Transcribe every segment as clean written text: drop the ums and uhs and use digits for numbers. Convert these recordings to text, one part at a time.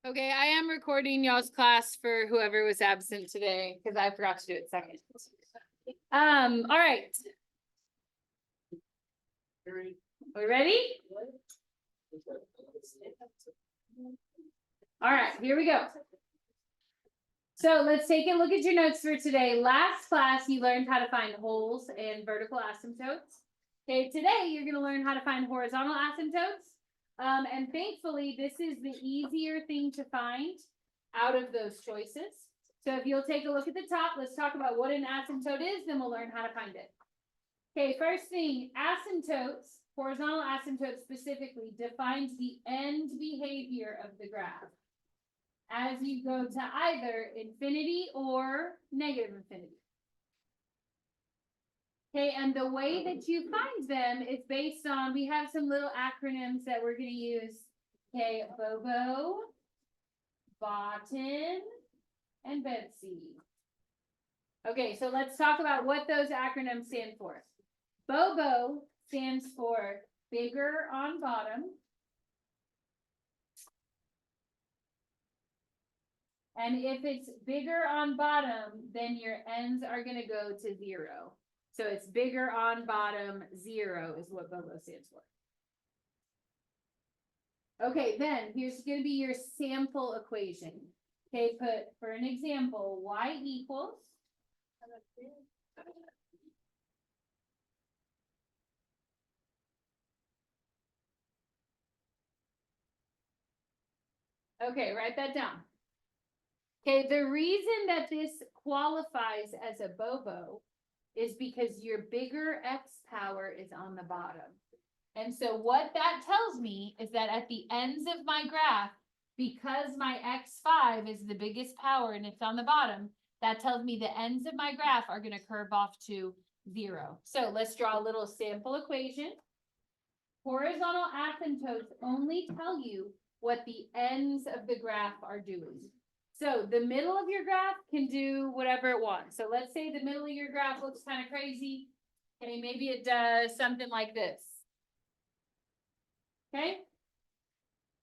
Okay, I am recording y'all's class for whoever was absent today because I forgot to do it second. All right. We ready? All right, here we go. So let's take a look at your notes for today. Last class, you learned how to find holes and vertical asymptotes. Okay, today you're going to learn how to find horizontal asymptotes. And thankfully, this is the easier thing to find out of those choices. So if you'll take a look at the top, let's talk about what an asymptote is, then we'll learn how to find it. Okay, first thing, asymptotes, horizontal asymptotes specifically, defines the end behavior of the graph as you go to either infinity or negative infinity. Okay, and the way that you find them is based on, we have some little acronyms that we're going to use. Okay, Bobo, Botan, and Betsy. Okay, so let's talk about what those acronyms stand for. Bobo stands for bigger on bottom. And if it's bigger on bottom, then your ends are going to go to 0. So it's bigger on bottom, 0 is what Bobo stands for. Okay, then here's going to be your sample equation. Okay, put for an example, y equals. Okay, write that down. Okay, the reason that this qualifies as a Bobo is because your bigger x power is on the bottom. And so what that tells me is that at the ends of my graph, because my x5 is the biggest power and it's on the bottom, that tells me the ends of my graph are going to curve off to 0. So let's draw a little sample equation. Horizontal asymptotes only tell you what the ends of the graph are doing. So the middle of your graph can do whatever it wants. So let's say the middle of your graph looks kind of crazy. Okay, maybe it does something like this. Okay?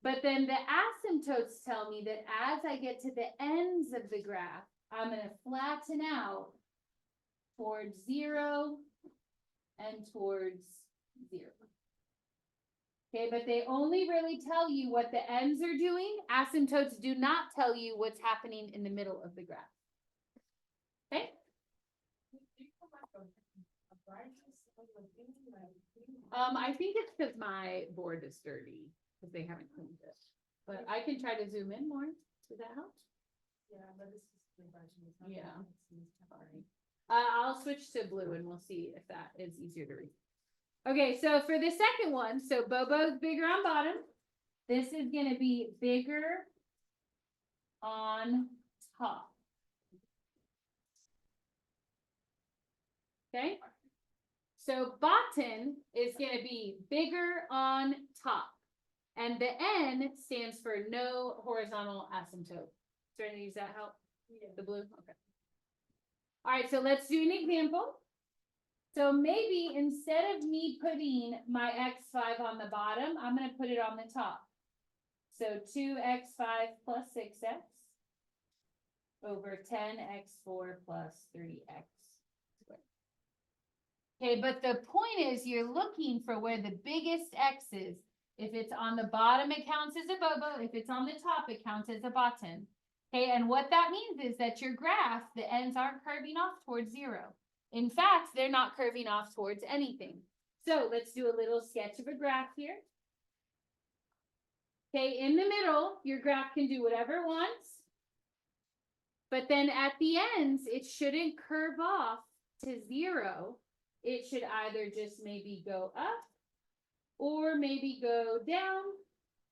But then the asymptotes tell me that as I get to the ends of the graph, I'm going to flatten out towards 0 and towards 0. Okay, but they only really tell you what the ends are doing. Asymptotes do not tell you what's happening in the middle of the graph. Okay? I think it's because my board is dirty because they haven't cleaned it. But I can try to zoom in more. Does that help? Yeah, but this is the yeah. I'll switch to blue and we'll see if that is easier to read. Okay, so for the second one, so Bobo's bigger on bottom. This is going to be bigger on top. Okay, so Botan is going to be bigger on top. And the N stands for no horizontal asymptote. Is there any, does that help? Yeah. The blue? Okay. All right, so let's do an example. So maybe instead of me putting my x5 on the bottom, I'm going to put it on the top. So 2x5 plus 6x over 10x4 plus 3x squared. Okay, but the point is you're looking for where the biggest x is. If it's on the bottom, it counts as a Bobo. If it's on the top, it counts as a Botan. Okay, and what that means is that your graph, the ends aren't curving off towards 0. In fact, they're not curving off towards anything. So let's do a little sketch of a graph here. Okay, in the middle, your graph can do whatever it wants. But then at the ends, it shouldn't curve off to 0. It should either just maybe go up or maybe go down.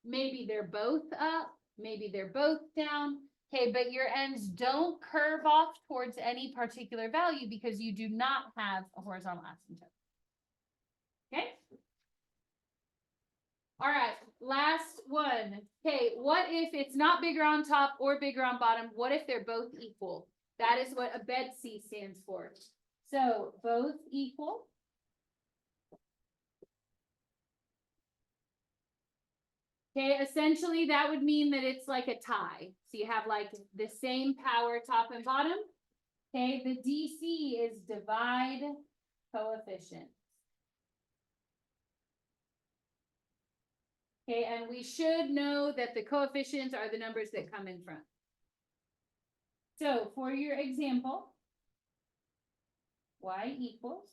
Maybe they're both up. Maybe they're both down. Okay, but your ends don't curve off towards any particular value because you do not have a horizontal asymptote. Okay? All right, last one. Okay, what if it's not bigger on top or bigger on bottom? What if they're both equal? That is what a Betsy stands for. So both equal. Okay, essentially that would mean that it's like a tie. So you have like the same power top and bottom. Okay, the DC is divide coefficient. Okay, and we should know that the coefficients are the numbers that come in front. So for your example, y equals,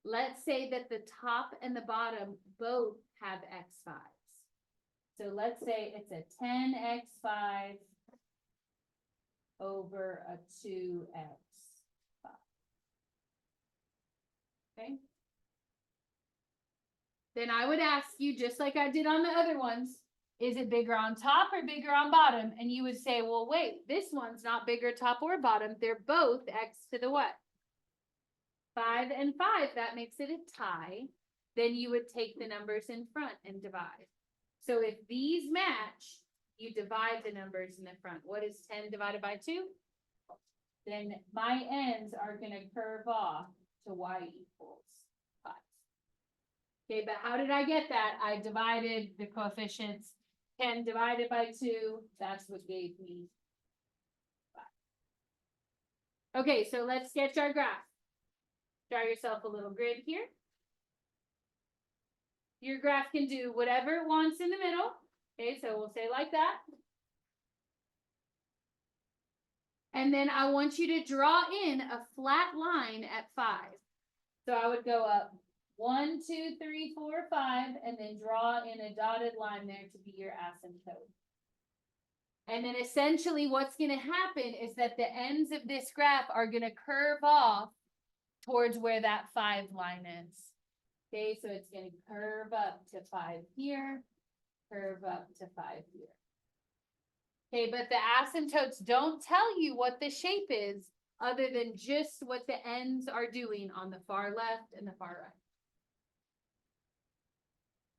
let's say that the top and the bottom both have x5s. So let's say it's a 10x5 over a 2x5. Okay. Then I would ask you, just like I did on the other ones, is it bigger on top or bigger on bottom? And you would say, well, wait, this one's not bigger top or bottom. They're both x to the what? 5 and 5. That makes it a tie. Then you would take the numbers in front and divide. So if these match, you divide the numbers in the front. What is 10 divided by 2? Then my ends are going to curve off to y equals 5. Okay, but how did I get that? I divided the coefficients. 10 divided by 2, that's what gave me 5. Okay, so let's sketch our graph. Draw yourself a little grid here. Your graph can do whatever it wants in the middle. Okay, so we'll say like that. And then I want you to draw in a flat line at 5. So I would go up 1, 2, 3, 4, 5, and then draw in a dotted line there to be your asymptote. And then essentially what's going to happen is that the ends of this graph are going to curve off towards where that 5 line is. Okay, so it's going to curve up to 5 here, curve up to 5 here. Okay, but the asymptotes don't tell you what the shape is other than just what the ends are doing on the far left and the far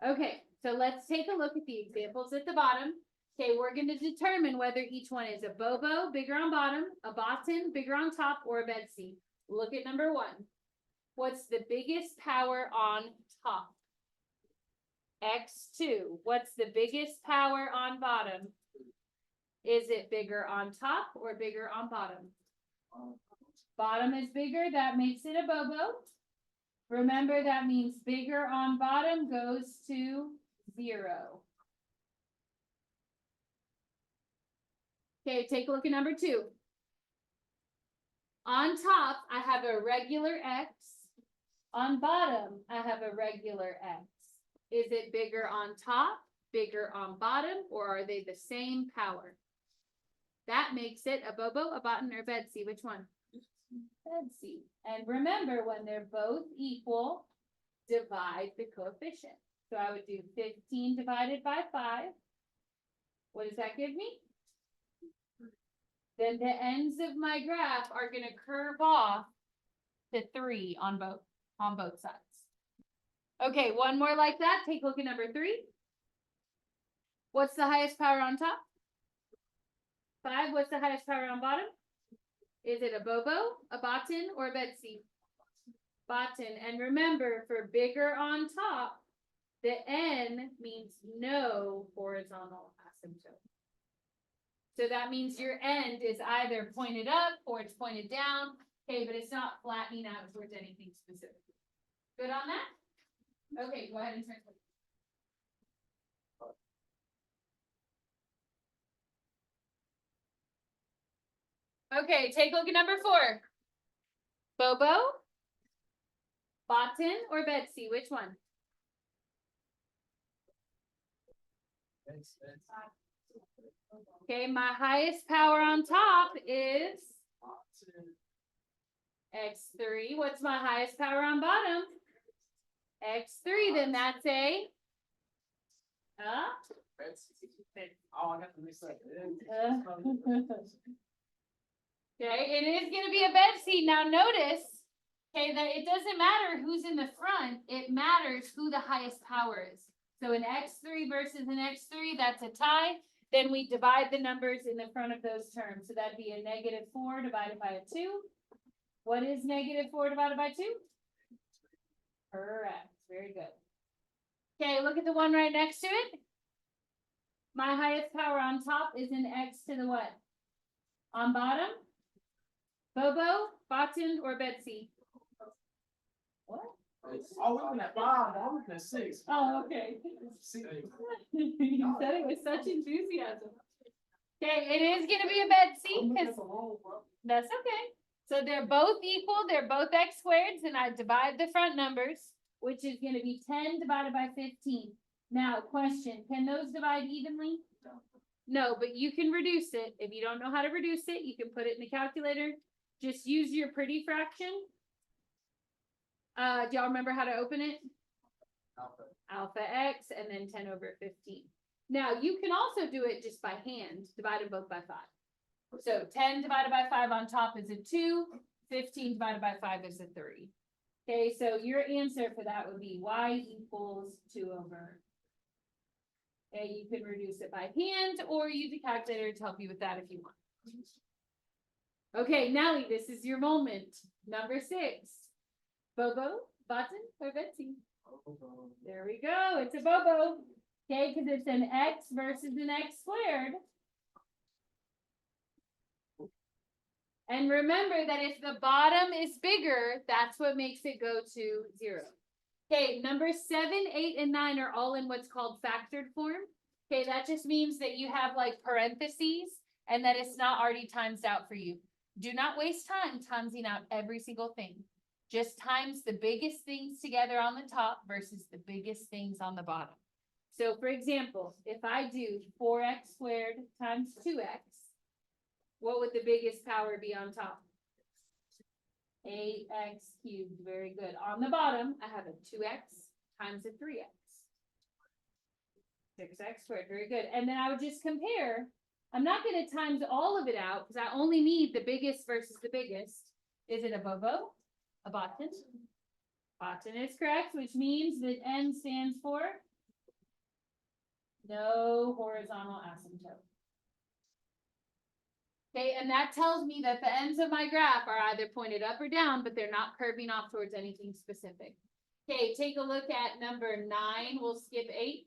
right. Okay, so let's take a look at the examples at the bottom. Okay, we're going to determine whether each one is a bobo, bigger on bottom, a botan, bigger on top, or a bed seat. Look at number 1. What's the biggest power on top? X2. What's the biggest power on bottom? Is it bigger on top or bigger on bottom? Bottom is bigger. That makes it a bobo. Remember, that means bigger on bottom goes to 0. Okay, take a look at number 2. On top, I have a regular X. On bottom, I have a regular X. Is it bigger on top, bigger on bottom, or are they the same power? That makes it a bobo, a botan, or bed seat. Which one? Bed seat. And remember, when they're both equal, divide the coefficient. So I would do 15 divided by 5. What does that give me? Then the ends of my graph are going to curve off to 3 on both sides. Okay, one more like that. Take a look at number 3. What's the highest power on top? 5. What's the highest power on bottom? Is it a bobo, a botan, or a bed seat? Botan. And remember, for bigger on top, the N means no horizontal asymptote. So that means your end is either pointed up or it's pointed down. Okay, but it's not flattening out towards anything specific. Good on that? Okay, go ahead and turn. Okay, take a look at number 4. Bobo, botan, or bed seat? Which one? Okay, my highest power on top is X3. What's my highest power on bottom? X3. Then that's a Oh, I got to mix that. Okay, it is going to be a bed seat. Now notice, okay, that it doesn't matter who's in the front. It matters who the highest power is. So an X3 versus an X3, that's a tie. Then we divide the numbers in the front of those terms. So that'd be a -4 divided by a 2. What is -4 divided by 2? Correct. Very good. Okay, look at the one right next to it. My highest power on top is an X to the what? On bottom? Bobo, Bottom, or Betsy? What? Oh, we're looking at 5, I'm looking at 6. Oh, okay. See, You said it with such enthusiasm. Okay, it is gonna be a Betsy, I'm looking 'cause at the wrong one. that's okay. So they're both equal, they're both X squareds, and I divide the front numbers, which is gonna be 10 divided by 15. Now, question, can those divide evenly? No, but you can reduce it. If you don't know how to reduce it, you can put it in the calculator. Just use your pretty fraction. Do y'all remember how to open it? Alpha X and then 10 over 15. Now, you can also do it just by hand, divide them both by 5. So 10 divided by 5 on top is a 2, 15 divided by 5 is a 3. Okay, so your answer for that would be y equals 2 over. Okay, you can reduce it by hand or use a calculator to help you with that if you want. Okay, Nelly, this is your moment. Number 6. Bobo, Button, or Betsy? There we go. It's a Bobo. Okay, because it's an X versus an X squared. And remember that if the bottom is bigger, that's what makes it go to 0. Okay, number 7, 8, and 9 are all in what's called factored form. Okay, that just means that you have like parentheses and that it's not already times out for you. Do not waste time timesing out every single thing. Just times the biggest things together on the top versus the biggest things on the bottom. So for example, if I do 4x squared times 2x, what would the biggest power be on top? 8x cubed, very good. On the bottom, I have a 2x times a 3x. 6x squared, very good. And then I would just compare. I'm not going to times all of it out because I only need the biggest versus the biggest. Is it a Bobo? A Bottom? Bottom is correct, which means that N stands for no horizontal asymptote. Okay, and that tells me that the ends of my graph are either pointed up or down, but they're not curving off towards anything specific. Okay, take a look at number 9. We'll skip 8.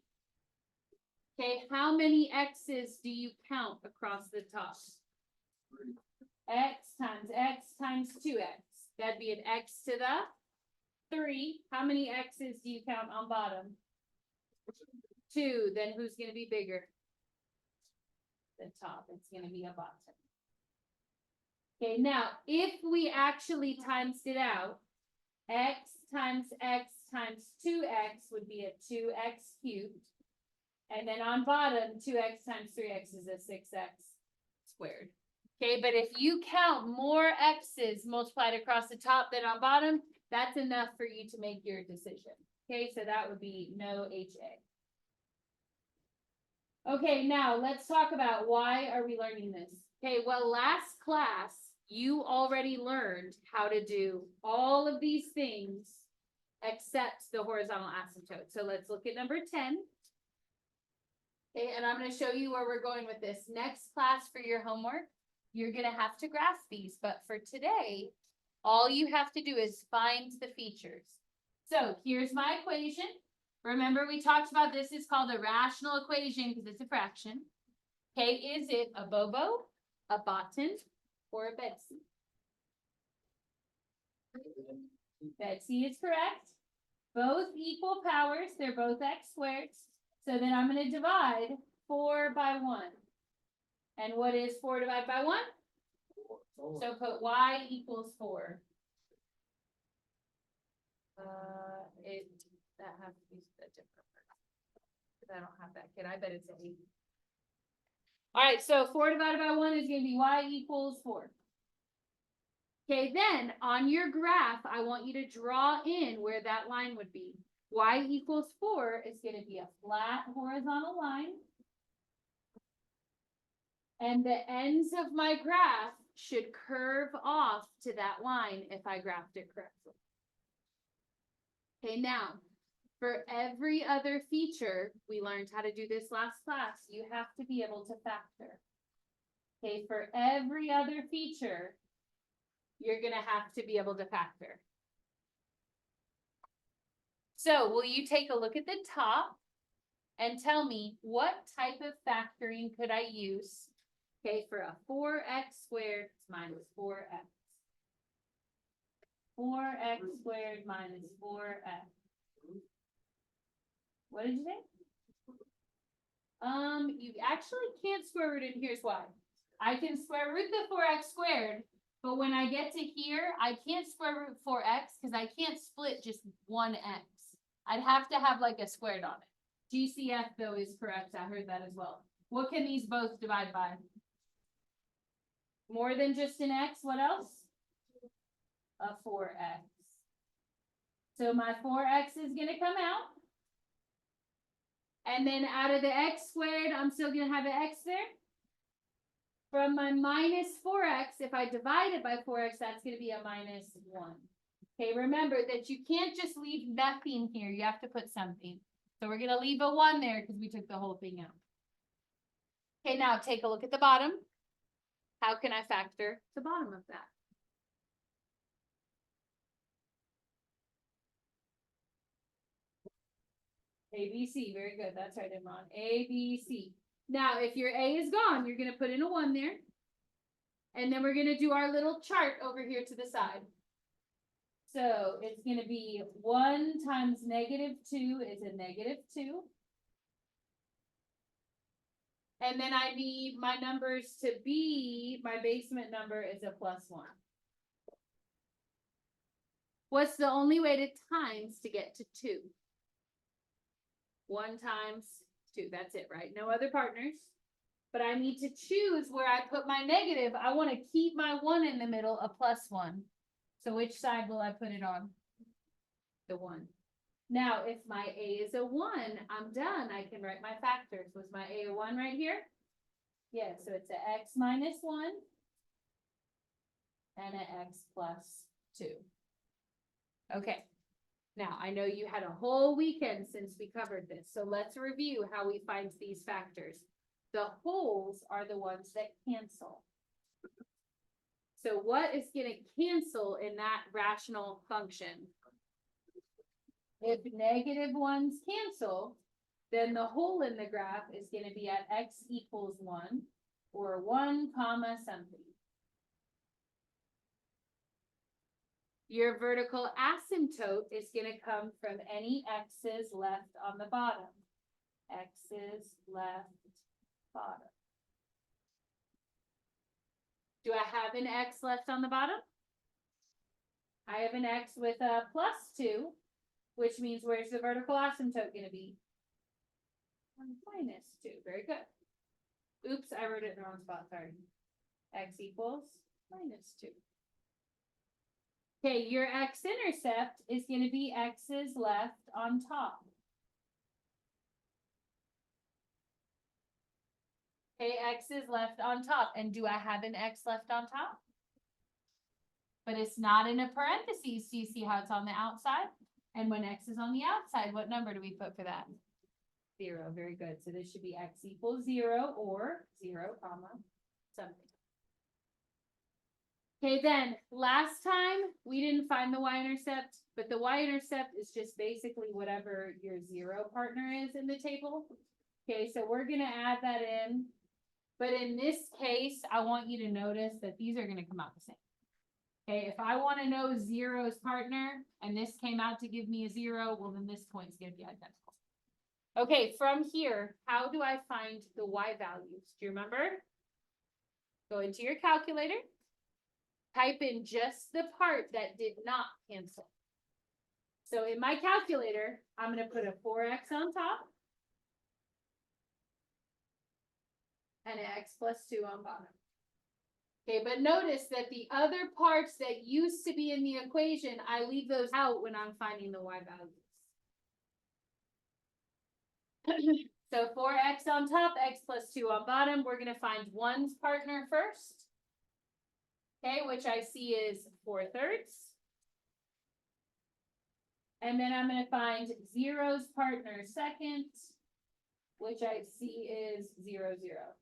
Okay, how many X's do you count across the top? X times 2X. That'd be an X to the 3. How many X's do you count on bottom? 2. Then who's going to be bigger? The top. It's going to be a bottom. Okay, now, if we actually times it out, X times 2X would be a 2X cubed. And then on bottom, 2X times 3X is a 6X squared. Okay, but if you count more X's multiplied across the top than on bottom, that's enough for you to make your decision. Okay, so that would be no HA. Okay, now let's talk about why are we learning this? Okay, well, last class, you already learned how to do all of these things except the horizontal asymptote. So let's look at number 10. Okay, and I'm going to show you where we're going with this. Next class for your homework, you're going to have to graph these, but for today, all you have to do is find the features. So here's my equation. Remember, we talked about this is called a rational equation because it's a fraction. Okay, is it a Bobo, a Bottom, or a Betsy? Betsy is correct. Both equal powers. They're both X squared. So then I'm going to divide 4 by 1. And what is 4 divided by 1? 4. So put y equals 4. That has to be a different part. Because I don't have that kid. I bet it's an 8. All right, so 4 divided by 1 is going to be y equals 4. Okay, then on your graph, I want you to draw in where that line would be. Y equals 4 is going to be a flat horizontal line. And the ends of my graph should curve off to that line if I graphed it correctly. Okay, now, for every other feature, we learned how to do this last class. You have to be able to factor. Okay, for every other feature, you're going to have to be able to factor. So will you take a look at the top? and tell me what type of factoring could I use, okay, for a 4x squared minus 4x. 4x squared minus 4x. What did you say? You actually can't square root it, and here's why. I can square root the 4x squared, but when I get to here, I can't square root 4x because I can't split just one x. I'd have to have like a squared on it. GCF though is correct, I heard that as well. What can these both divide by? More than just an x, what else? A 4x. So my 4x is gonna come out. And then out of the x squared, I'm still gonna have an x there. From my minus 4x, if I divide it by 4x, that's gonna be a minus 1. Okay, remember that you can't just leave nothing here. You have to put something. So we're gonna leave a 1 there because we took the whole thing out. Okay, now take a look at the bottom. How can I factor the bottom of that? A, B, C, very good. That's right, Imran. A, B, C. Now, if your A is gone, you're gonna put in a 1 there. And then we're gonna do our little chart over here to the side. So it's gonna be 1 times -2 is a -2. And then I need my numbers to be, my basement number is a +1. What's the only way to times to get to 2? 1 times 2, that's it, right? No other partners. But I need to choose where I put my negative. I want to keep my 1 in the middle, a +1. So which side will I put it on? The 1. Now, if my A is a 1, I'm done. I can write my factors. Was my A a 1 right here? Yeah, so it's a x minus 1 and an x plus 2. Okay. Now, I know you had a whole weekend since we covered this, so let's review how we find these factors. The wholes are the ones that cancel. So what is going to cancel in that rational function? If negative ones cancel, then the hole in the graph is going to be at x equals 1 or 1 comma something. Your vertical asymptote is going to come from any x's left on the bottom. X's left bottom. Do I have an x left on the bottom? I have an x with a +2, which means where's the vertical asymptote going to be? -2. Very good. Oops, I wrote it in the wrong spot. Sorry. X equals -2. Okay, your x-intercept is going to be x's left on top. Okay, x is left on top. And do I have an x left on top? But it's not in a parentheses. Do you see how it's on the outside? And when x is on the outside, what number do we put for that? 0. Very good. So this should be x equals 0 or 0 comma something. Okay, then last time we didn't find the y-intercept, but the y-intercept is just basically whatever your 0 partner is in the table. Okay, so we're going to add that in. But in this case, I want you to notice that these are going to come out the same. Okay, if I want to know 0's partner and this came out to give me a 0, well, then this point's going to be identical. Okay, from here, how do I find the y values? Do you remember? Go into your calculator. Type in just the part that did not cancel. So in my calculator, I'm going to put a 4x on top and an x plus 2 on bottom. Okay, but notice that the other parts that used to be in the equation, I leave those out when I'm finding the y values. So 4x on top, x plus 2 on bottom. We're going to find 1's partner first. Okay, which I see is 4/3. And then I'm going to find 0's partner second, which I see is 0, 0.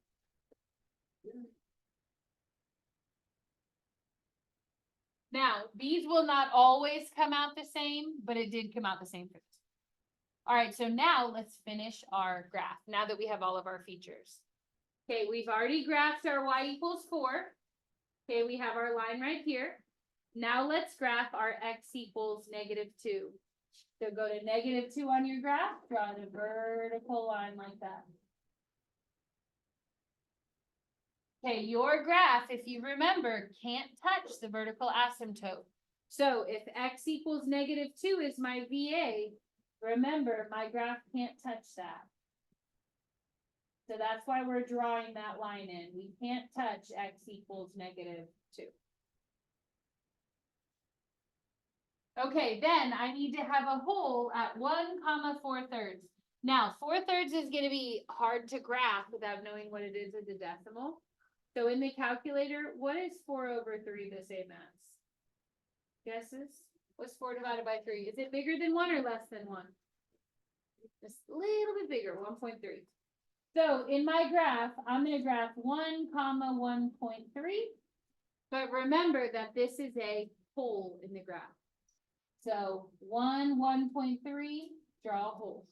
Now, these will not always come out the same, but it did come out the same for this. All right, so now let's finish our graph, now that we have all of our features. Okay, we've already graphed our y equals 4. Okay, we have our line right here. Now let's graph our x equals -2. So go to -2 on your graph, draw the vertical line like that. Okay, your graph, if you remember, can't touch the vertical asymptote. So if x equals -2 is my VA, remember my graph can't touch that. So that's why we're drawing that line in. We can't touch x equals -2. Okay, then I need to have a hole at 1, 4/3. Now, 4/3 is going to be hard to graph without knowing what it is as a decimal. So in the calculator, what is 4/3 the same as? Guesses? What's 4 divided by 3? Is it bigger than 1 or less than 1? Just a little bit bigger, 1.3. So in my graph, I'm going to graph 1, 1.3. But remember that this is a hole in the graph. So 1, 1.3, draw a hole.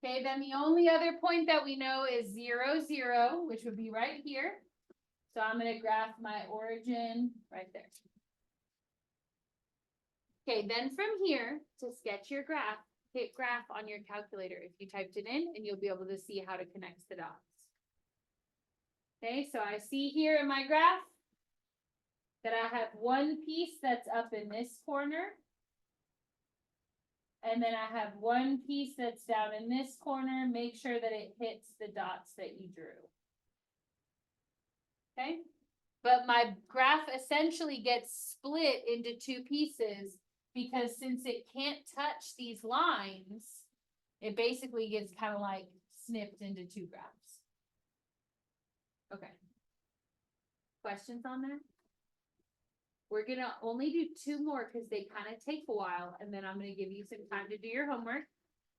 Okay, then the only other point that we know is 0, 0, which would be right here. So I'm going to graph my origin right there. Okay, then from here, to sketch your graph, hit graph on your calculator if you typed it in, and you'll be able to see how to connect the dots. Okay, so I see here in my graph that I have one piece that's up in this corner. And then I have one piece that's down in this corner. Make sure that it hits the dots that you drew. Okay? But my graph essentially gets split into 2 pieces because since it can't touch these lines, it basically gets kind of like snipped into 2 graphs. Okay. Questions on that? We're going to only do 2 more because they kind of take a while, and then I'm going to give you some time to do your homework.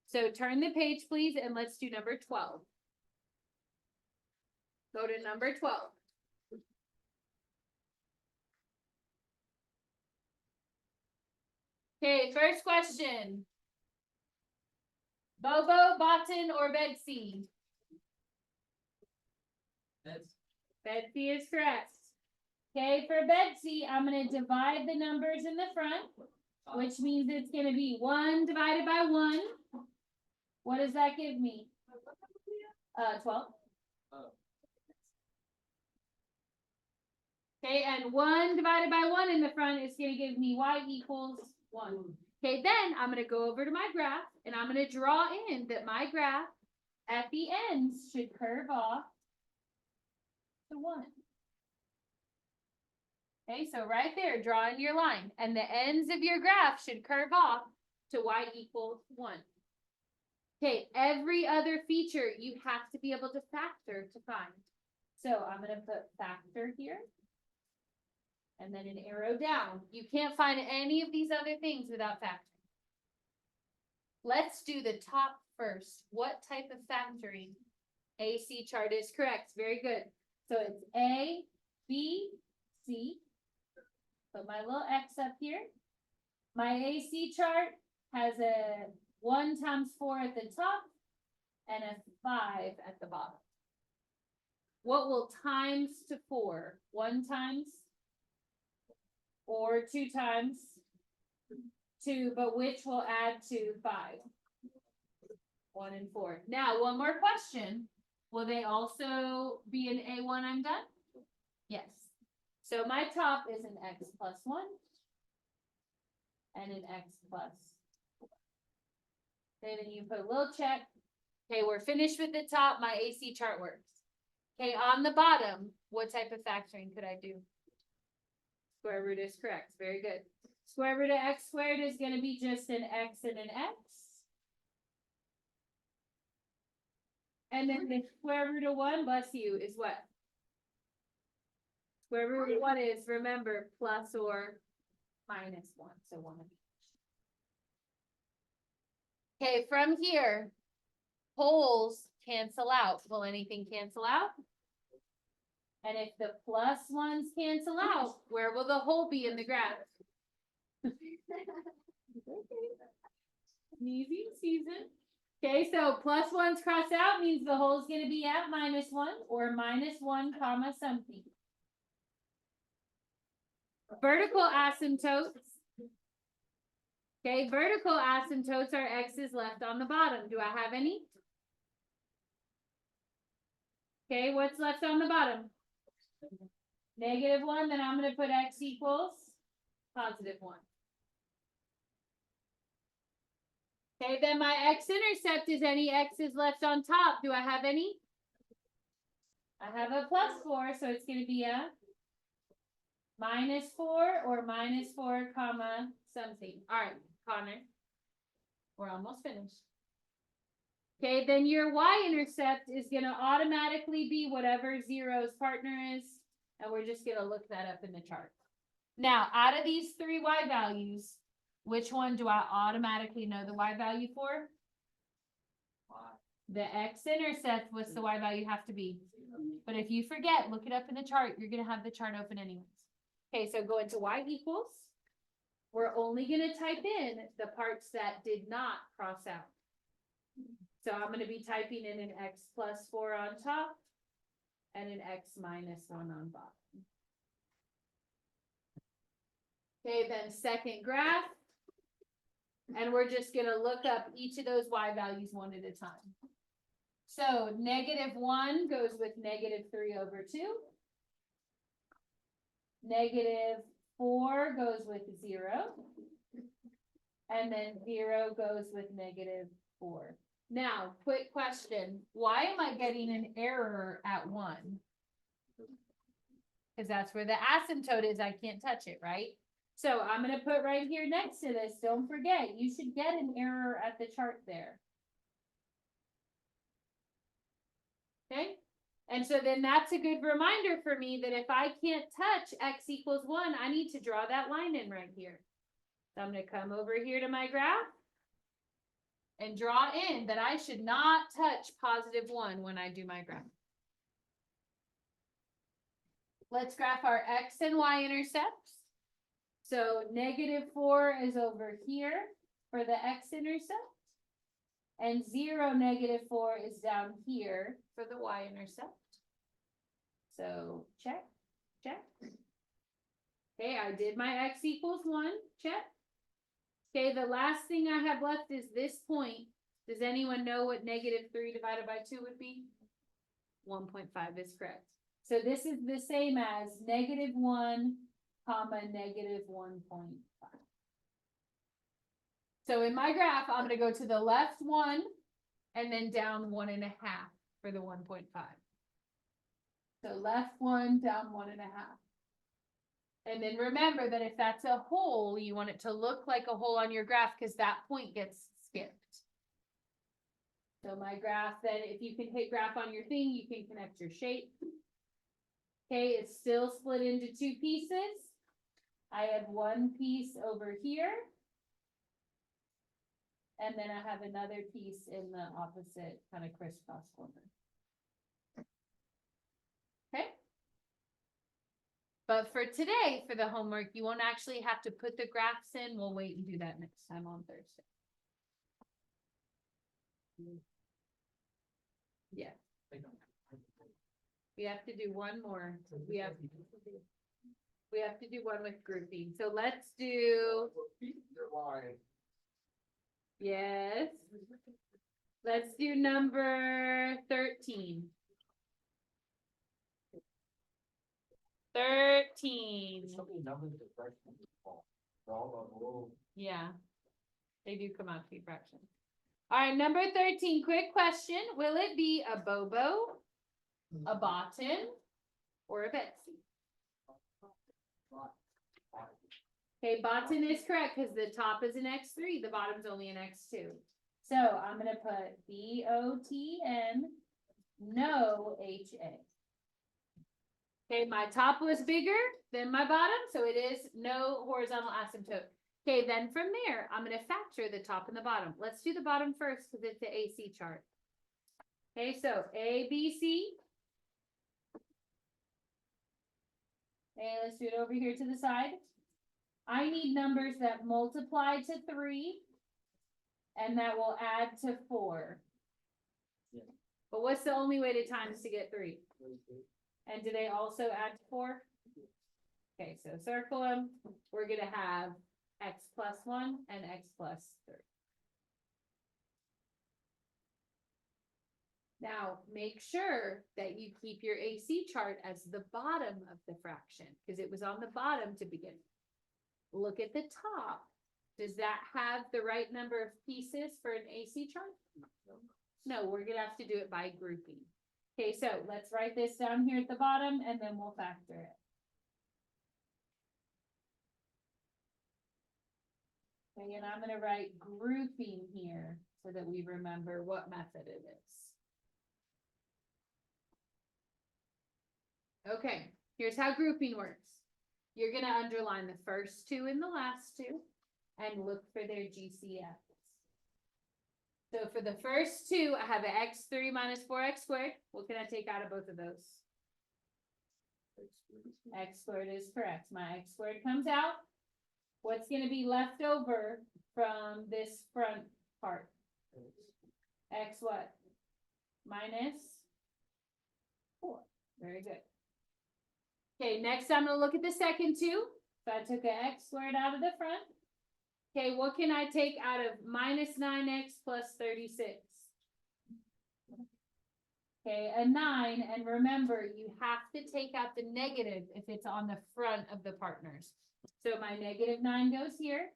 So turn the page, please, and let's do number 12. Go to number 12. Okay, first question. Bobo, Botan, or Betsy? Betsy is correct. Okay, for Betsy, I'm going to divide the numbers in the front, which means it's going to be 1 divided by 1. What does that give me? 12. Okay, and 1 divided by 1 in the front is going to give me y equals 1. Okay, then I'm going to go over to my graph, and I'm going to draw in that my graph at the ends should curve off to 1. Okay, so right there, draw in your line, and the ends of your graph should curve off to y equals 1. Okay, every other feature you have to be able to factor to find. So I'm going to put factor here, and then an arrow down. You can't find any of these other things without factoring. Let's do the top first. What type of factoring? AC chart is correct. Very good. So it's A, B, C. Put my little X up here. My AC chart has a 1 times 4 at the top and a 5 at the bottom. What will times to 4? 1 times or 2 times 2, but which will add to 5? 1 and 4. Now, one more question. Will they also be an A1 I'm done? Yes. So my top is an X plus 1 and an X plus 4. Okay, then you put a little check. Okay, we're finished with the top. My AC chart works. Okay, on the bottom, what type of factoring could I do? Square root is correct. Very good. Square root of x squared is going to be just an x and an x. And then the square root of 1, bless you, is what? Square root of 1 is, remember, plus or minus 1. So 1 of each. Okay, from here, poles cancel out. Will anything cancel out? And if the plus ones cancel out, where will the hole be in the graph? Easy season. Okay, so plus ones crossed out means the whole is gonna be at -1 or -1 comma something. Vertical asymptotes. Okay, vertical asymptotes are x's left on the bottom. Do I have any? Okay, what's left on the bottom? -1, then I'm gonna put x equals +1. Okay, then my x-intercept is any x's left on top. Do I have any? I have a +4, so it's gonna be a -4 or -4 comma something. All right, Connor. We're almost finished. Okay, then your y-intercept is gonna automatically be whatever zero's partner is, and we're just gonna look that up in the chart. Now, out of these three y values, which one do I automatically know the y value for? The x-intercept, what's the y value have to be? But if you forget, look it up in the chart. You're gonna have the chart open anyways. Okay, so go into y equals. We're only gonna type in the parts that did not cross out. So I'm gonna be typing in an x +4 on top and an x -1 on bottom. Okay, then second graph. And we're just gonna look up each of those y values one at a time. So -1 goes with -3/2. -4 goes with 0. And then 0 goes with -4. Now, quick question. Why am I getting an error at 1? Because that's where the asymptote is. I can't touch it, right? So I'm going to put right here next to this. Don't forget, you should get an error at the chart there. Okay. And so then that's a good reminder for me that if I can't touch x equals 1, I need to draw that line in right here. So I'm going to come over here to my graph and draw in that I should not touch +1 when I do my graph. Let's graph our x and y intercepts. So -4 is over here for the x-intercept. And 0, -4 is down here for the y-intercept. So check, check. Okay, I did my x equals 1, check. Okay, the last thing I have left is this point. Does anyone know what -3 divided by 2 would be? 1.5 is correct. So this is the same as -1, comma -1.5. So in my graph, I'm gonna go to the left 1 and then down 1.5 for the 1.5. So left 1, down 1.5. And then remember that if that's a hole, you want it to look like a hole on your graph because that point gets skipped. So my graph, then if you can hit graph on your thing, you can connect your shape. Okay, it's still split into 2 pieces. I have one piece over here. And then I have another piece in the opposite kind of crisscross corner. Okay. But for today, for the homework, you won't actually have to put the graphs in. We'll wait and do that next time on Thursday. Yeah. We have to do one more. We have to do one with grouping. So let's do. Yes. Let's do number 13. 13. Yeah. They do come out to be fractions. All right, number 13. Quick question. Will it be a Bobo, a Botan, or a Betsy? Okay, Botan is correct because the top is an x3, the bottom's only an x2. So I'm going to put BOTN, no HA. Okay, my top was bigger than my bottom, so it is no horizontal asymptote. Okay, then from there, I'm going to factor the top and the bottom. Let's do the bottom first because it's the AC chart. Okay, so ABC. Okay, let's do it over here to the side. I need numbers that multiply to 3 and that will add to 4. Yeah. But what's the only way to times to get 3? And do they also add to 4? Okay, so circle them. We're gonna have x plus 1 and x plus 3. Now, make sure that you keep your AC chart as the bottom of the fraction, because it was on the bottom to begin. Look at the top. Does that have the right number of pieces for an AC chart? No, we're gonna have to do it by grouping. Okay, so let's write this down here at the bottom and then we'll factor it. Okay, and I'm gonna write grouping here so that we remember what method it is. Okay, here's how grouping works. You're gonna underline the first 2 and the last 2 and look for their GCFs. So for the first 2, I have an x3 minus 4x squared. What can I take out of both of those? X squared is correct. My x squared comes out. What's gonna be left over from this front part? X what? Minus 4. Very good. Okay, next I'm gonna look at the second 2. So I took an x squared out of the front. Okay, what can I take out of minus 9x plus 36? Okay, a 9, and remember, you have to take out the negative if it's on the front of the partners. So my negative 9 goes here.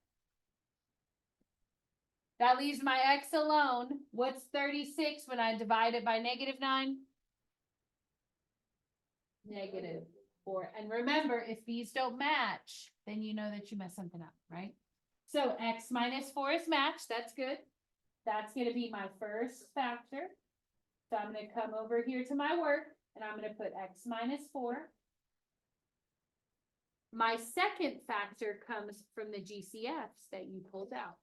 That leaves my x alone. What's 36 when I divide it by negative 9? Negative 4. And remember, if these don't match, then you know that you messed something up, right? So x minus 4 is matched. That's good. That's going to be my first factor. So I'm going to come over here to my work and I'm going to put x minus 4. My second factor comes from the GCFs that you pulled out.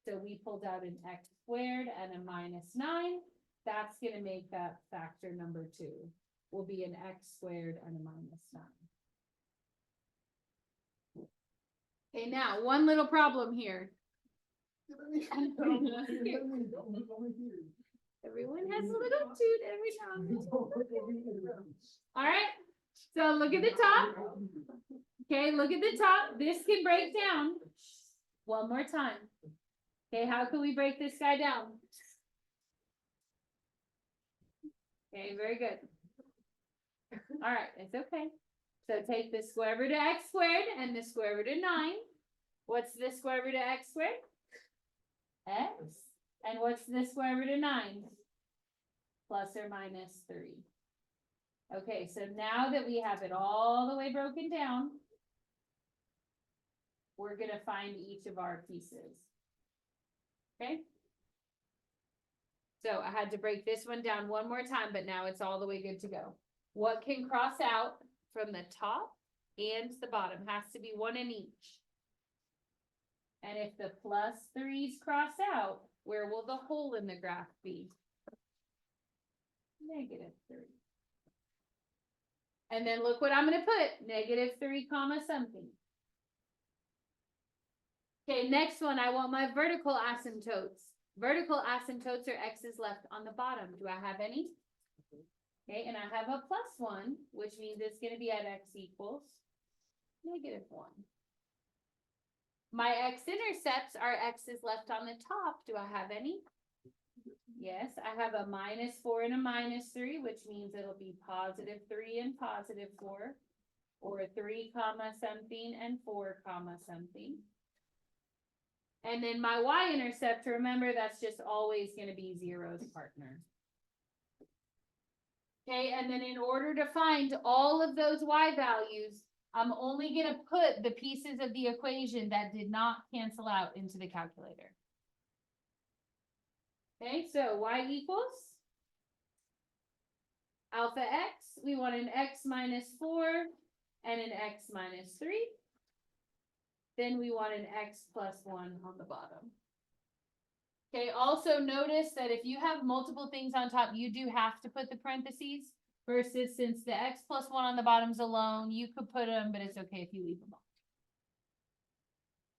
So we pulled out an x squared and a minus 9. That's going to make up factor number 2. Will be an x squared and a minus 9. Okay, now one little problem here. Everyone has a little toot every time. All right, so look at the top. Okay, look at the top. This can break down. One more time. Okay, how can we break this guy down? Okay, very good. All right, it's okay. So take the square root of x squared and the square root of 9. What's the square root of x squared? X. And what's the square root of 9? Plus or minus 3. Okay, so now that we have it all the way broken down, we're going to find each of our pieces. Okay? So I had to break this one down one more time, but now it's all the way good to go. What can cross out from the top and the bottom? Has to be one in each. And if the plus 3's cross out, where will the hole in the graph be? Negative 3. And then look what I'm going to put, negative 3 comma something. Okay, next one, I want my vertical asymptotes. Vertical asymptotes are x's left on the bottom. Do I have any? Okay, and I have a plus 1, which means it's going to be at x equals negative 1. My x-intercepts are x's left on the top. Do I have any? Yes, I have a minus 4 and a minus 3, which means it'll be positive 3 and positive 4, or 3 comma something and 4 comma something. And then my y-intercept, remember, that's just always going to be 0's partner. Okay, and then in order to find all of those y values, I'm only going to put the pieces of the equation that did not cancel out into the calculator. Okay, so y equals alpha x. We want an x minus 4 and an x minus 3. Then we want an x plus 1 on the bottom. Okay, also notice that if you have multiple things on top, you do have to put the parentheses, versus since the x plus 1 on the bottom's alone, you could put them, but it's okay if you leave them off.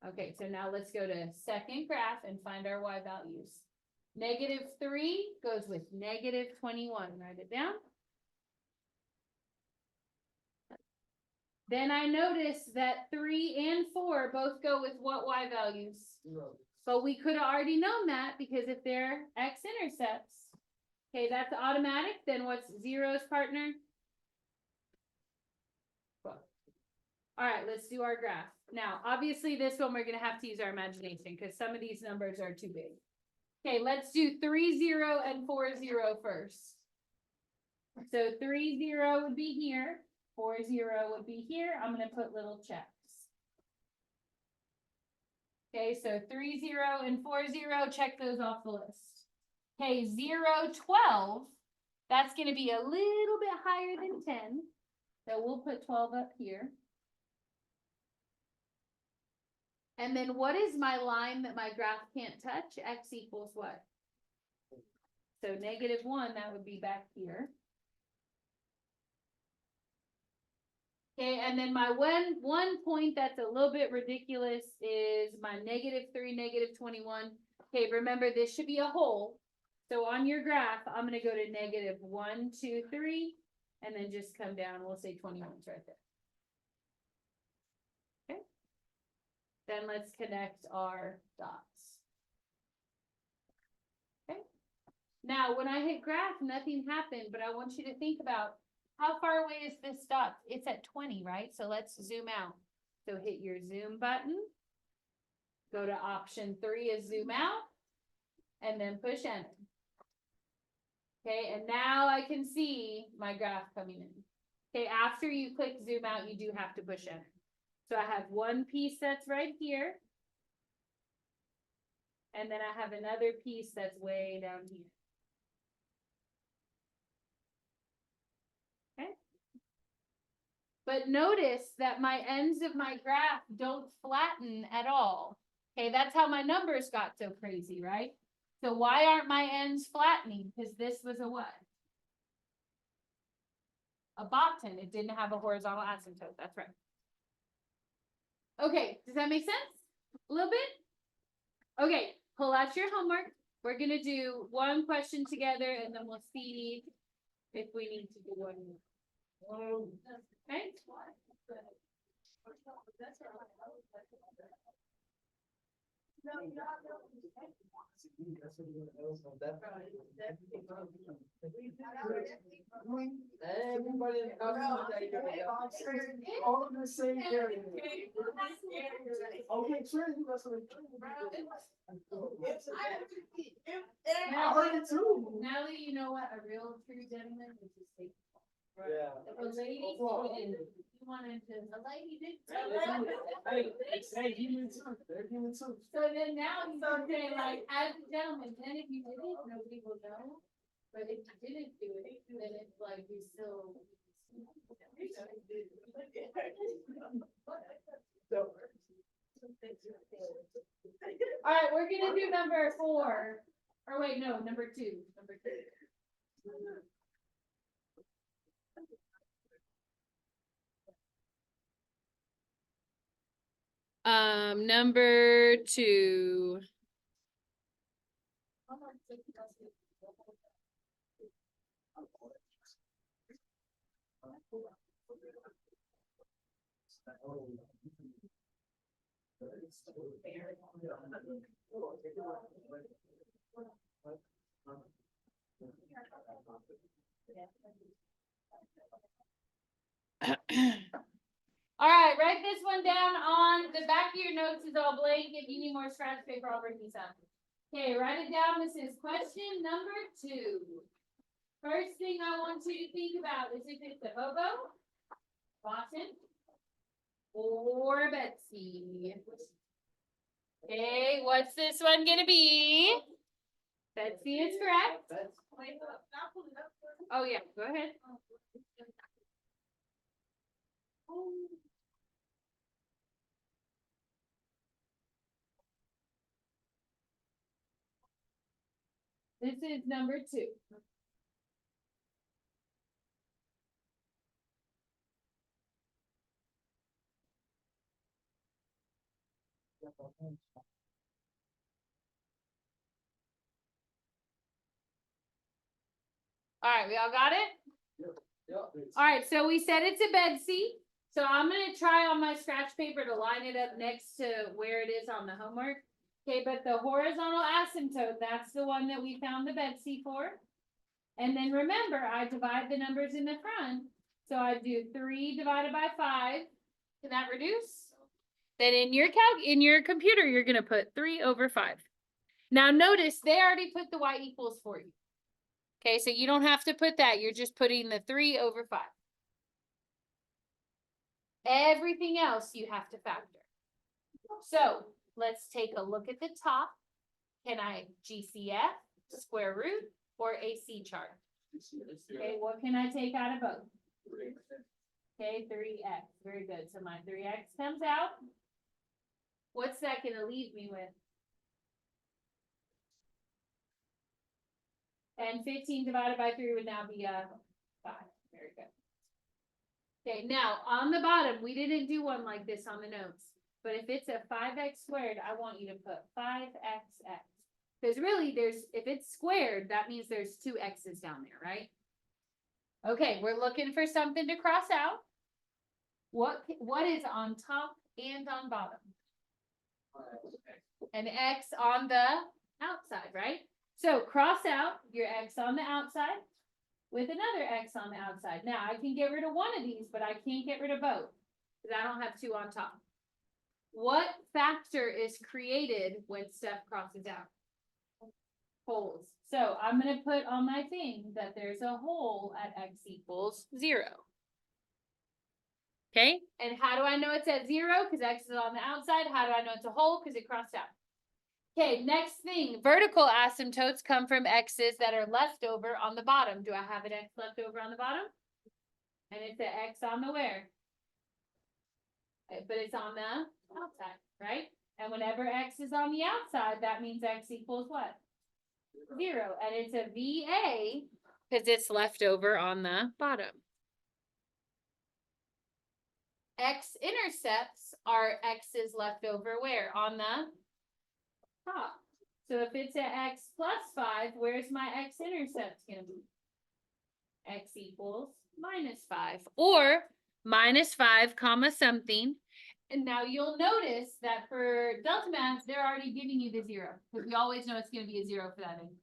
Okay, so now let's go to second graph and find our y values. -3 goes with -21. Write it down. Then I notice that 3 and 4 both go with what y values? But we could have already known that because if they're x-intercepts, okay, that's automatic. Then what's zero's partner? 12. All right, let's do our graph. Now, obviously this one we're gonna have to use our imagination because some of these numbers are too big. Okay, let's do 3, 0 and 4, 0 first. So 3, 0 would be here. 4, 0 would be here. I'm gonna put little checks. Okay, so 3, 0 and 4, 0, check those off the list. Okay, 0, 12, that's gonna be a little bit higher than 10. So we'll put 12 up here. And then what is my line that my graph can't touch? X equals what? So -1, that would be back here. Okay, and then my one point that's a little bit ridiculous is my -3, -21. Okay, remember this should be a hole. So on your graph, I'm gonna go to -1, 2, 3, and then just come down. We'll say 21's right there. Okay. Then let's connect our dots. Okay. Now, when I hit graph, nothing happened, but I want you to think about how far away is this dot? It's at 20, right? So let's zoom out. So hit your zoom button. Go to option 3 is zoom out. And then push enter. Okay, and now I can see my graph coming in. Okay, after you click zoom out, you do have to push enter. So I have one piece that's right here. And then I have another piece that's way down here. But notice that my ends of my graph don't flatten at all. Okay, that's how my numbers got so crazy, right? So why aren't my ends flattening? Because this was a what? A bottom. It didn't have a horizontal asymptote. That's right. Okay, does that make sense? A little bit? Okay, pull out your homework. We're gonna do one question together and then we'll see if we need to do one more. Okay? Everybody in the all of the same area. Okay, Trinity, that's what I heard it too. Now that you know what a real true gentleman is, just take. Yeah. If a lady did, you wanted to, a lady did. Hey, human too. They're human too. So then now you can say like, as a gentleman, then if you did it, nobody will know. But if you didn't do it, then it's like you still. All right, we're gonna do number 4. Or wait, no, number 2. Number 2. Number 2. All right, write this one down on the back of your notes is all blank. If you need more scratch paper, I'll bring you some. Okay, write it down. This is question number 2. First thing I want you to think about is if it's a hobo, Boston, or Betsy. Okay, what's this one gonna be? Betsy is correct. Oh yeah, go ahead. This is number 2. All right, we all got it? All right, so we said it's a bed seat. So I'm gonna try on my scratch paper to line it up next to where it is on the homework. Okay, but the horizontal asymptote, that's the one that we found the bed seat for. And then remember, I divide the numbers in the front. So I do 3 divided by 5. Can that reduce? Then in your computer, you're gonna put 3 over 5. Now notice they already put the y equals for you. Okay, so you don't have to put that. You're just putting the 3 over 5. Everything else you have to factor. So let's take a look at the top. Can I GCF, square root, or AC chart? Okay, what can I take out of both? Okay, 3x. Very good. So my 3x comes out. What's that going to leave me with? And 15 divided by 3 would now be 5. Very good. Okay, now on the bottom, we didn't do one like this on the notes. But if it's a 5x squared, I want you to put 5xx. Because really, if it's squared, that means there's 2 x's down there, right? Okay, we're looking for something to cross out. What is on top and on bottom? An x on the outside, right? So cross out your x on the outside with another x on the outside. Now I can get rid of one of these, but I can't get rid of both because I don't have 2 on top. What factor is created when stuff crosses out? Holes. So I'm going to put on my thing that there's a hole at x equals 0. Okay, and how do I know it's at 0? Because x is on the outside. How do I know it's a hole? Because it crossed out. Okay, next thing, vertical asymptotes come from x's that are left over on the bottom. Do I have an x left over on the bottom? And it's an x on the where? But it's on the outside, right? And whenever x is on the outside, that means x equals what? 0. And it's a VA because it's left over on the bottom. X-intercepts are x's left over where? On the top. So if it's at x plus 5, where's my x-intercept going to be? X equals -5. Or -5 comma something. And now you'll notice that for delta math, they're already giving you the 0. Because we always know it's going to be a 0 for that increase.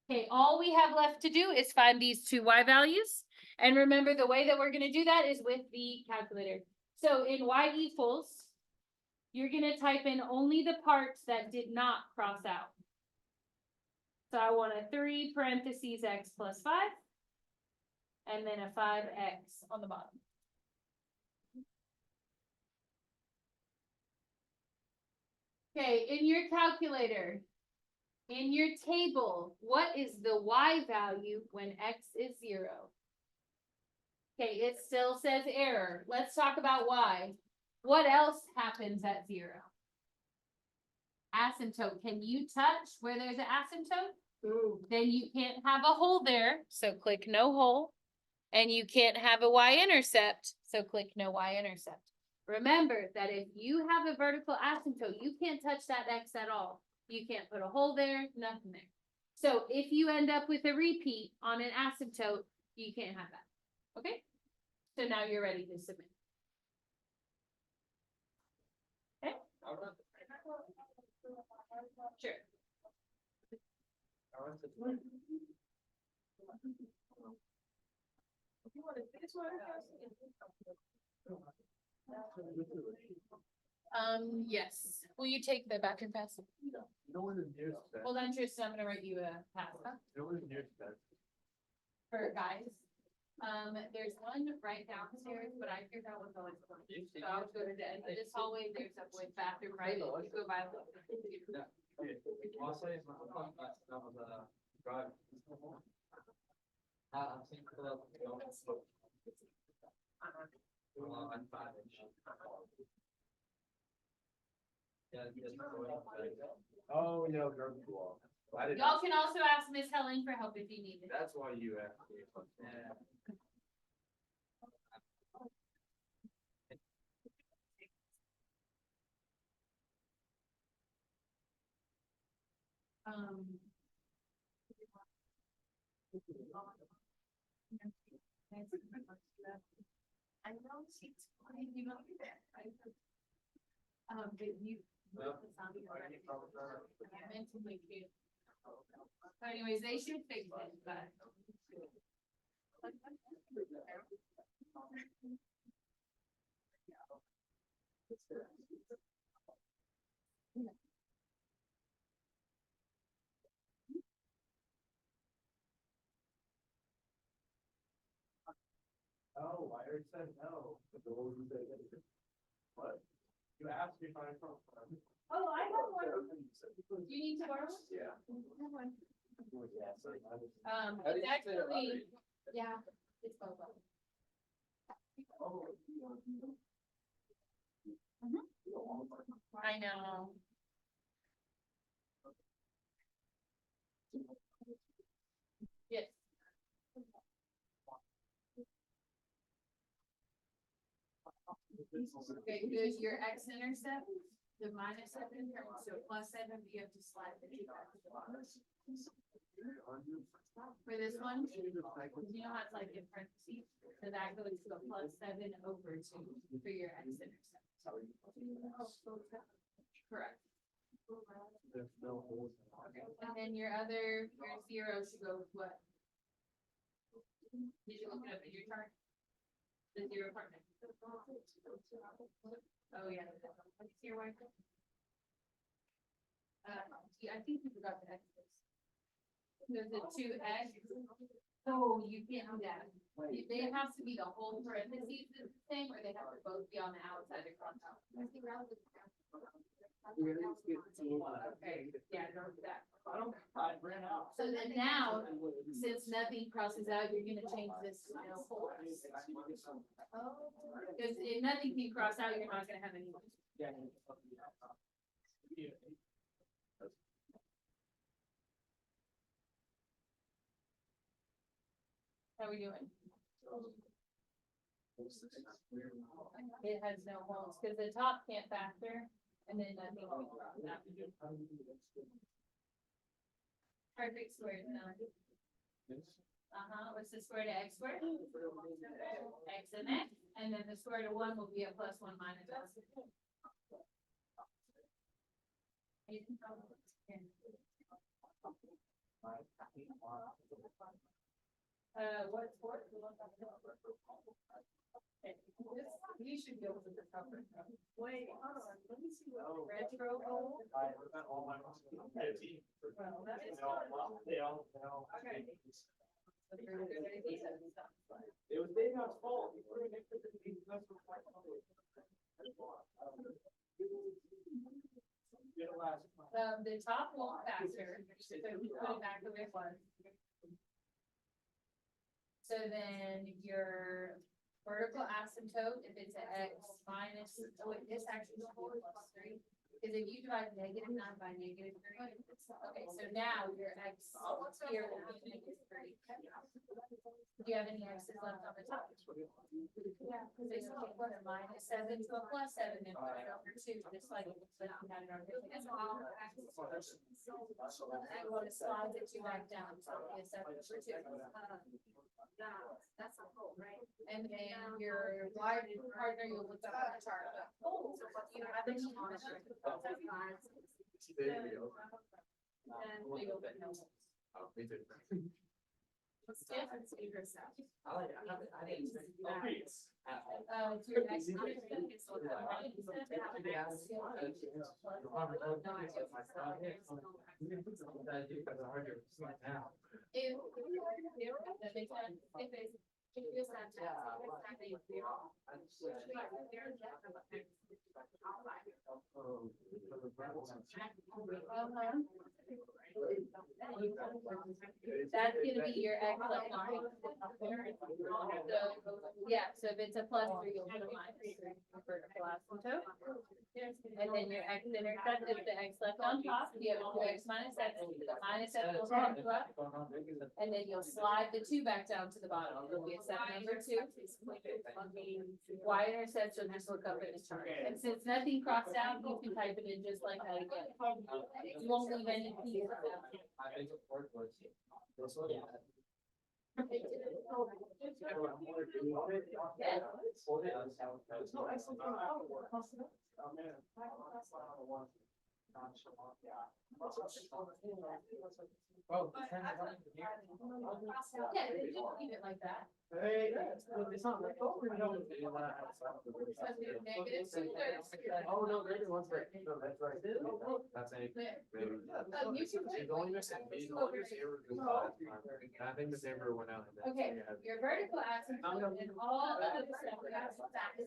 Okay, all we have left to do is find these 2 y values. And remember, the way that we're going to do that is with the calculator. So in y equals, you're going to type in only the parts that did not cross out. So I want a 3 parentheses x plus 5. And then a 5x on the bottom. Okay, in your calculator, in your table, what is the y value when x is 0? Okay, it still says error. Let's talk about y. What else happens at 0? Asymptote. Can you touch where there's an asymptote? Ooh. Then you can't have a hole there, so click no hole. And you can't have a y-intercept, so click no y-intercept. Remember that if you have a vertical asymptote, you can't touch that x at all. You can't put a hole there, nothing there. So if you end up with a repeat on an asymptote, you can't have that. Okay? So now you're ready to submit. Okay? Sure. Yes. Will you take the bathroom pass? Hold on, Tristan, I'm gonna write you a pass. For guys. There's one right downstairs, but I figured out what's going on. So I'll go to the end of this hallway, there's a boys bathroom, right? You go by. Oh, no, Y'all can also ask Miss Helen for help if you need it. That's why you asked me. I know she's playing, you know that. But you. I meant to make it. Anyways, they should fix it, but. Oh, I already said no. What? You asked me if I'm from. Oh, I have one. Do you need to borrow? Yeah. It's actually, yeah, it's both of them. I know. Yes. Okay, good, your x-intercept, the -7 turns to a +7, but you have to slide the 2 back to the bottom. For this one, you know how it's like in parentheses, so that goes to a +7 over 2 for your x-intercept. Correct. There's no holes. And then your 0 should go with what? Did you look it up in your chart? The 0 part. Oh, yeah. Your wife. Yeah, I think you forgot the x's. There's a 2x. Oh, you can't do that. They have to be the whole parentheses is the same, or they have to both be on the outside across out. Okay, yeah, don't do that. I ran out. So then now, since nothing crosses out, you're gonna change this to no holes. Because if nothing can cross out, you're not gonna have any. Yeah. How we doing? It has no holes, because the top can't factor, and then nothing can cross out. Perfect square now. What's the square to x squared? X and x, and then the square to 1 will be a +1 minus x. What's what? You should be able to recover. Wait, hold on, let me see what retro goal. I spent all my. Well, that is. They all. Okay. It was David's fault. The top won't factor, so we put it back the way it was. So then your vertical asymptote, if it's an x minus, oh, wait, this actually is 4 + 3. Because if you divide -9 by -3, okay, so now your x here will be -3. Do you have any x's left on the top? Yeah, because they still put a -7 to a +7 and put it over 2, just like you had it over. That's all. I want to slide the 2 back down, so it'll be a 7 over 2. That's a hole, right? And then your wide partner, you'll look up on the chart. Oh, you have any on it. And legal, but no. Oh, me too. What's the difference in your stuff? I didn't. It's your next. It's what the money is. That's gonna be your x left on. So, yeah, so if it's a plus three, you'll put a minus for vertical asymptote. And then your x intercept is the x left on top, you have two x minus x, the minus x will come up. And then you'll slide the two back down to the bottom, it'll be a step number two. Y intercepts will just look up in the chart, and since nothing crossed out, you can type it in just like that again. You won't leave any keys. Oh, Yeah, they just leave it like that. hey, it's not like, oh, we know. Oh, no, they're the ones that, no, that's right. That's a. Oh, you can- He's only missing, he's only missing every good spot. And I think the saver went out. in that. Okay, your vertical asymptote and all of the stuff that's back.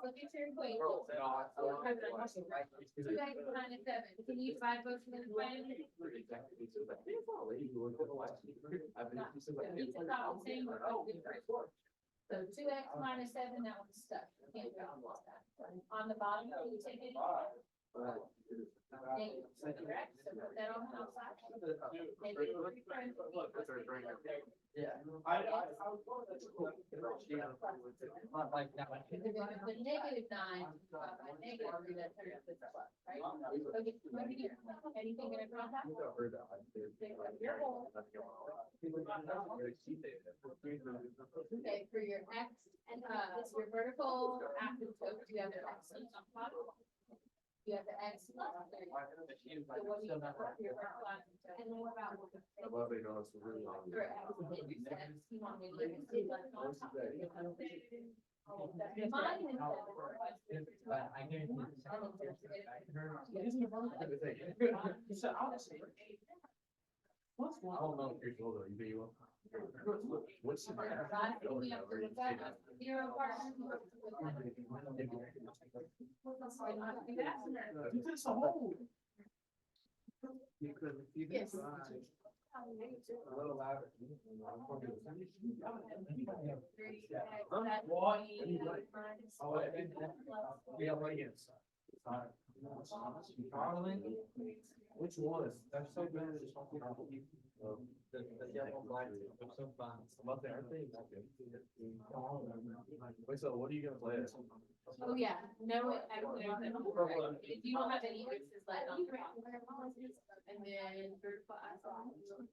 Look at your equation. Two x minus 7, can you find both of them? So two x minus 7, that one's stuck. You can't go on that. On the bottom, you take it. Negative, correct? So put that on the outside. Negative 3 prime. Yeah. The negative 9, negative 3, that turns into plus, right? Okay, look here. Anything gonna come up? Okay, for your x, your vertical asymptote, you have the x on top. You have the x plus 3. So what do you have for your vertical asymptote? And then what about? I love it, it's really long. For x, you want me to leave it like on top? I don't know if you're told though, you think you will? What's the? It's a hole. Yes. A little louder. Oh, I didn't. We have right here. Which one? That's so good. The yellow line. So fun. About that thing. Wait, so what are you gonna play? Oh, yeah, no, if you don't have any X's left on. And then vertical asymptote.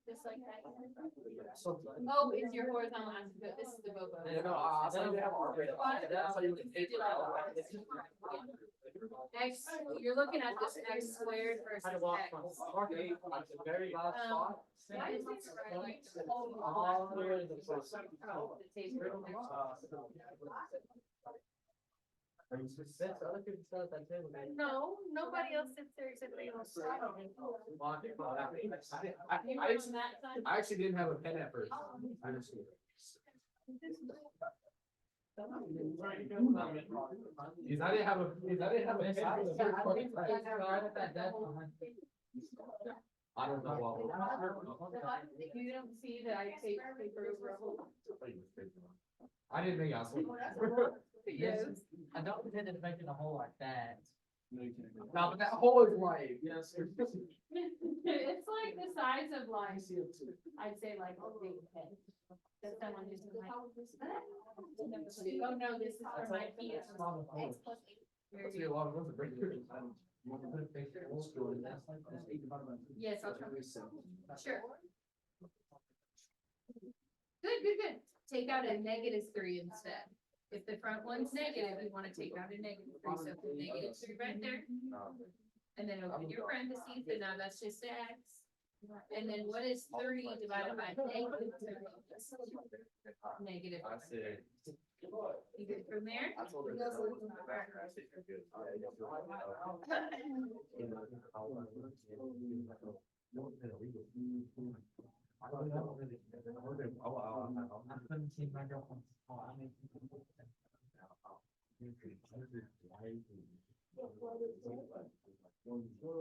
Just like that. Oh, it's your horizontal asymptote, this is the bobo. Yeah, no, I thought they have our. That's how you would take it out. X, you're looking at this x squared versus x. Very last spot. Why is this right? All the way to the first. No, nobody else sits there except for you. I actually didn't have a pen at first. I just. Because I didn't have a pen. I don't know. You don't see that I take paper over a whole. I didn't think I was. Yes. I don't intend to make it a hole like that. No, but that hole is like, yes. It's like the size of like, I'd say like a big pen. That someone who's like, oh no, this is for my key. That's a lot of those are great. You want to put a picture in school and that's like. Yes, I'll try. Sure. Good. Take out a -3 instead. If the front one's negative, you want to take out a -3, so put -3 right there. And then open your parentheses, and now that's just X. And then what is 3 divided by -3? Negative. I said. You good from there?